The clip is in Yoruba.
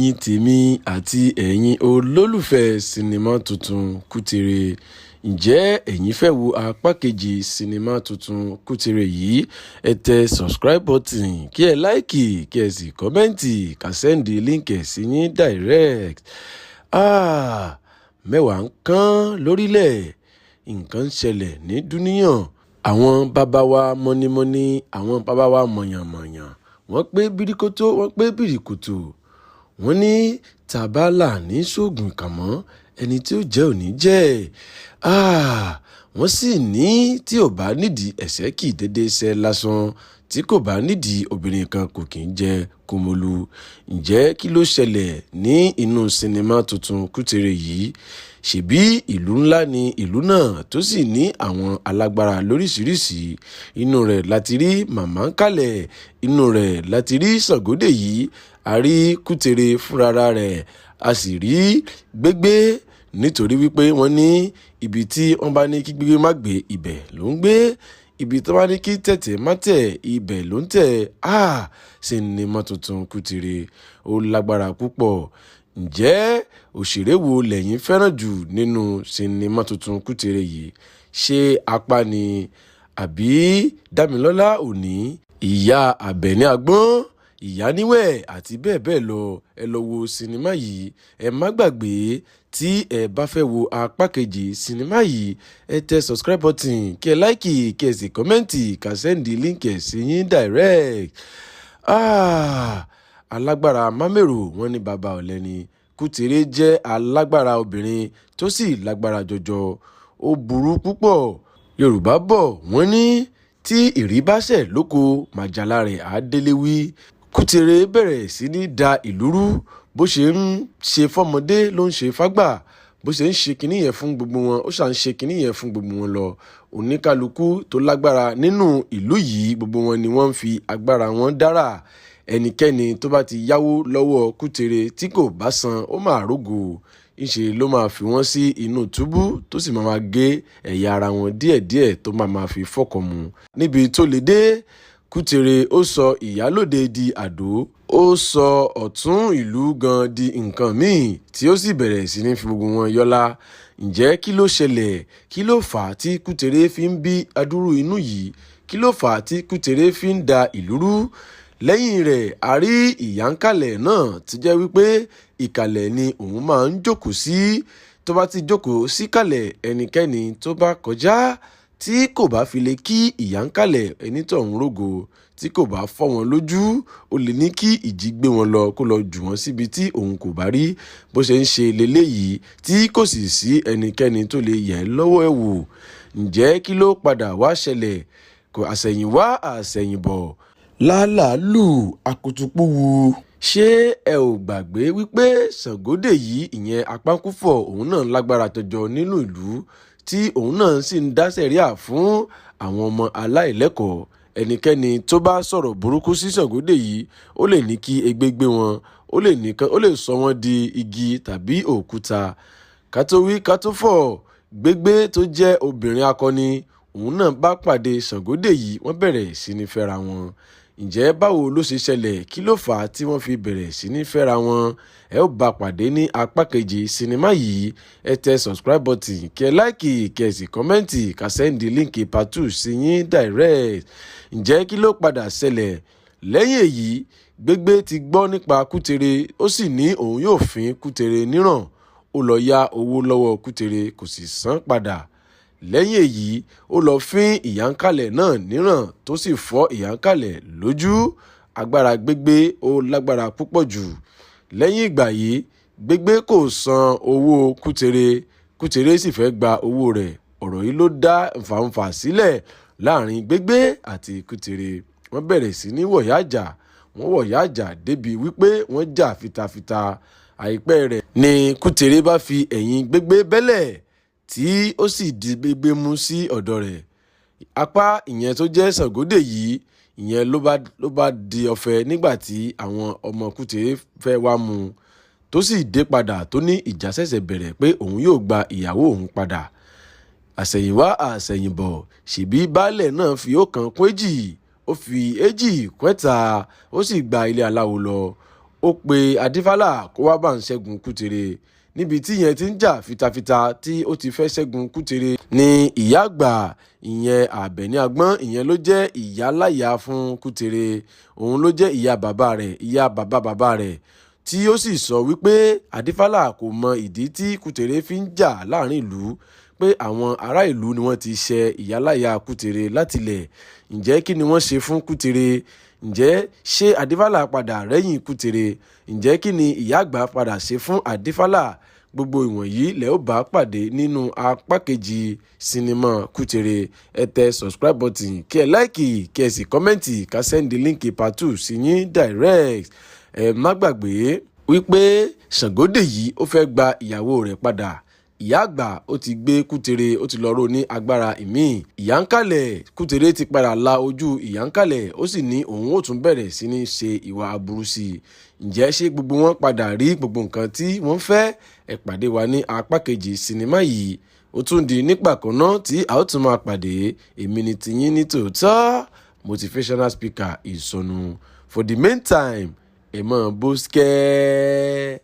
ẹ̀yin tèmi àti ẹ̀yin olólùfẹ́ sinimá tuntun Kútèrè. Ǹjẹ́ ẹ̀yin fẹ́ wo apá kejì sinimá tuntun Kútèrè yìí? Ẹ tẹ subscribe button, kí ẹ láìkì, kí ẹ sì kọ́mẹ́ǹtì, ká sẹ́ndì líǹkì sí yín direct. Mẹ́wàá ń kán lórílẹ̀, nǹkan ń ṣẹlẹ̀ ní dúníyàn. Àwọn bàbá wa mọ́nímọ́ní, àwọn bàbá wa mọ̀yànmọ̀yàn, wọ́n pé bíríkótó, wọ́n pé bíríkótó. Wọ́n ní tàbálà ní ṣoògùn kàmọ́, ẹni tí ó jẹ́ òní jẹ́. Wọ́n sì ní tí ò bá nídìí ẹ̀ṣẹ́ kì í dédé ṣẹ́ lásán, tí kò bá nídìí obìnrin kan kò kì í jẹ́ kómolú. Ǹjẹ́ kí ló ṣẹlẹ̀ ní inú sinimá tuntun Kútèrè yìí? Ṣèbí ìlú ńlá ni ìlú náà tó sì ní àwọn alágbára lóríṣiríṣi. Inú rẹ̀ láti rí Màmá Nkàlẹ̀, inú rẹ̀ láti rí Ṣàngódèyí, a rí Kútèrè fúnra rẹ̀, a sì rí Gbégbé, nítorí wípé wọ́n ní ibi tí wọ́n bá ní kí Gbégbé má gbé, ibẹ̀ ló ń gbé. Ibi tó bá ní kí tẹ̀tẹ̀ má tẹ̀, ibẹ̀ ló ń tẹ̀. Sinimá tuntun Kútèrè ó lágbára púpọ̀. Ǹjẹ́ òṣèré wo lẹ̀yin fẹ́ràn jù nínú sinimá tuntun Kútèrè yìí? Ṣé Apá ni àbí Dámilọ́lá Òní, Ìyá Àbẹ̀ní Agbọ́n, Ìyá Níwẹ̀ àti bẹ́ẹ̀ bẹ́ẹ̀ lọ? Ẹ lọ wo sinimá yìí. Ẹ má gbàgbé, tí ẹ bá fẹ́ wo apá kejì sinimá yìí, ẹ tẹ subscribe button, kí ẹ láìkì, kí ẹ sì kọ́mẹ́ǹtì, ká sẹ́ndì líǹkì sí yín direct. Alágbára mámẹ́rò, wọ́n ní bàbá ọ̀lẹ ni. Kútèrè jẹ́ alágbára obìnrin tó sì lágbára jọjọ. Ó burú púpọ̀. Yorùbá bọ̀ wọ́n ní tí ìrì bá ṣẹ̀ lóko, màjàlá rẹ̀ á délé wí. Kútèrè bẹ̀rẹ̀ sí ní da ìlú rú. Bó ṣe ń ṣe fọ́mọdé ló ń ṣe fágbà. Bó ṣe ń ṣe kinní yẹn fún gbogbo wọn, ó ṣà ń ṣe kinní yẹn fún gbogbo wọn lọ. Oníkálukú tó lágbára nínú ìlú yìí, gbogbo wọn ni wọ́n ń fi agbára wọn dára. Ẹnikẹ́ni tó bá ti yáwó lọ́wọ́ Kútèrè tí kò bá san, ó máa rógo. Ìṣe ló máa fi wọ́n sí inú túbú tó sì máa gé ẹ̀yà ara wọn díẹ̀díẹ̀ tó máa fi fọ́kọ̀ mu. Níbi tó le dé, Kútèrè ó sọ ìyálòde di àdó. Ó sọ ọ̀tún ìlú gan di nǹkan míì tí ó sì bẹ̀rẹ̀ sí ní fi gbogbo wọn yọ́lá. Ǹjẹ́ kí ló ṣẹlẹ̀? Kí ló fà á tí Kútèrè fi ń bí adúrú inú yìí? Kí ló fà á tí Kútèrè fi ń da ìlú rú? Lẹ́yìn rẹ̀, a rí Ìyá Nkàlẹ̀ náà tí jẹ́ wípé ìkàlẹ̀ ni òun máa ń jókòó sí. Tó bá ti jókòó sí kàlẹ̀, ẹnikẹ́ni tó bá kọjá tí kò bá fi lè kí Ìyá Nkàlẹ̀, ẹni tó ń rógo, tí kò bá fọ́ wọn lójú, ó lè ní kí ìjì gbé wọn lọ kó lọ jù wọ́n síbi tí òun kò bá rí. Bó ṣe ń ṣe leléyìí tí kò sì sí ẹnikẹ́ni tó lè yẹ̀ lọ́wọ́ ẹ̀ wò. Ǹjẹ́ kí ló padà wá ṣẹlẹ̀? Kò àṣẹ̀yìnwá àṣẹ̀yìnbọ̀, lálàálù akutupuwu. Ṣé ẹ ò gbàgbé wípé Ṣàngódèyí, ìyẹn Apákúfọ̀, òun náà lágbára jọjọ nínú ìlú, tí òun náà sì ń dá sẹ̀ríà fún àwọn ọmọ aláìlẹ́kọ̀ọ́. Ẹnikẹ́ni tó bá sọ̀rọ̀ burúkú sí Ṣàngódèyí, ó lè ní kí egbé gbé wọn, ó lè sọ wọ́n di igi tàbí òkúta. Ká tó wí ká tó fọ̀, Gbégbé tó jẹ́ obìnrin akọni, òun náà bá pàdé Ṣàngódèyí, wọ́n bẹ̀rẹ̀ sí ní fẹ́ra wọn. Ǹjẹ́ báwo ló ṣe ṣẹlẹ̀? Kí ló fà á tí wọ́n fi bẹ̀rẹ̀ sí ní fẹ́ra wọn? Ẹ ó bá pàdé ní apá kejì sinimá yìí. Ẹ tẹ subscribe button, kí ẹ láìkì, kí ẹ sì kọ́mẹ́ǹtì, ká sẹ́ndì líǹkì part 2 sí yín direct. Ǹjẹ́ kí ló padà ṣẹlẹ̀? Lẹ́yìn èyí, Gbégbé ti gbọ́ nípa Kútèrè, ó sì ní òun yóò fín Kútèrè níràn. Ó lọ yá owó lọ́wọ́ Kútèrè, kò sì san padà. Lẹ́yìn èyí, ó lọ fín Ìyá Nkàlẹ̀ náà níràn tó sì fọ́ Ìyá Nkàlẹ̀ lójú. Agbára Gbégbé ó lágbára púpọ̀ jù. Lẹ́yìn ìgbà yìí, Gbégbé kò san owó Kútèrè. Kútèrè sì fẹ́ gba owó rẹ̀. Ọ̀rọ̀ yìí ló dá fàǹfà sílẹ̀ láàrin Gbégbé àti Kútèrè. Wọ́n bẹ̀rẹ̀ sí ní wọ̀yáàjà. Wọ́n wọ̀yáàjà débi wípé wọ́n jà fitafita. Àìpẹ́ rẹ̀ ni Kútèrè bá fi ẹ̀yìn Gbégbé bẹ́lẹ̀, tí ó sì di Gbégbé mú sí ọ̀dọ̀ rẹ̀. Apá ìyẹn tó jẹ́ Ṣàngódèyí, ìyẹn ló bá di ọ̀fẹ́ nígbà tí àwọn ọmọ Kútèrè fẹ́ wá mú un, tó sì dé padà tó ní ìjà ṣẹ̀ṣẹ̀ bẹ̀rẹ̀ pé òun yóò gba ìyàwó òun padà. Àṣẹ̀yìnwá àṣẹ̀yìnbọ̀, ṣèbí baálẹ̀ náà fi ọ̀kan kún èjì, ó fi èjì kún ẹ̀ta, ó sì gba ilé aláwo lọ. ó pe adífálà kó wá bá ń ṣẹ́gun Kútèrè. Níbi tí ìyẹn ti ń jà fitafita tí ó ti fẹ́ ṣẹ́gun Kútèrè ni ìyá àgbà ìyẹn Àbẹ̀ní Agbọ́n, ìyẹn ló jẹ́ ìyáláyà fún Kútèrè. Òun ló jẹ́ ìyá bàbá rẹ̀, ìyá bàbá rẹ̀, tí ó sì sọ wípé adífálà kò mọ ìdí tí Kútèrè fi ń jà láàrin ìlú, pé àwọn ará ìlú ni wọ́n ti ṣẹ ìyáláyà Kútèrè látilẹ̀. Ǹjẹ́ kí ni wọ́n ṣe fún Kútèrè? Ǹjẹ́ ṣé adífálà padà rẹ́yìn Kútèrè? Ǹjẹ́ kí ni ìyá àgbà padà ṣe fún adífálà? Gbogbo ìwọ̀nyí lẹ́ ó bá pàdé nínú apá kejì sinimá Kútèrè. Ẹ tẹ subscribe button kí ẹ láìkì kí ẹ sì kọ́mẹ́ǹtì ká sẹ́ndì líǹkì part 2 sí yín direct. Ẹ má gbàgbé wípé Ṣàngódèyí ó fẹ́ gba ìyàwó rẹ̀ padà. Ìyá àgbà ó ti gbé Kútèrè, ó ti lọ ró ní agbára ìmíì. Ìyá ń kálẹ̀, Kútèrè ti padà la ojú ìyá ń kálẹ̀, ó sì ní òun ó tún bẹ̀rẹ̀ sí ní ṣe ìwà aburú sí i. Ǹjẹ́ ṣé gbogbo wọn padà rí gbogbo nǹkan tí wọ́n fẹ́? Ẹ pàdé wa ní apá kejì sinimá yìí. Ó tún di nígbà kan náà tí a ó tún máa pàdé. Èmi ni tiyín ní tòótọ́, motivational speaker Ìsọnù. For the meantime, ẹ mọ̀ bó skẹ́.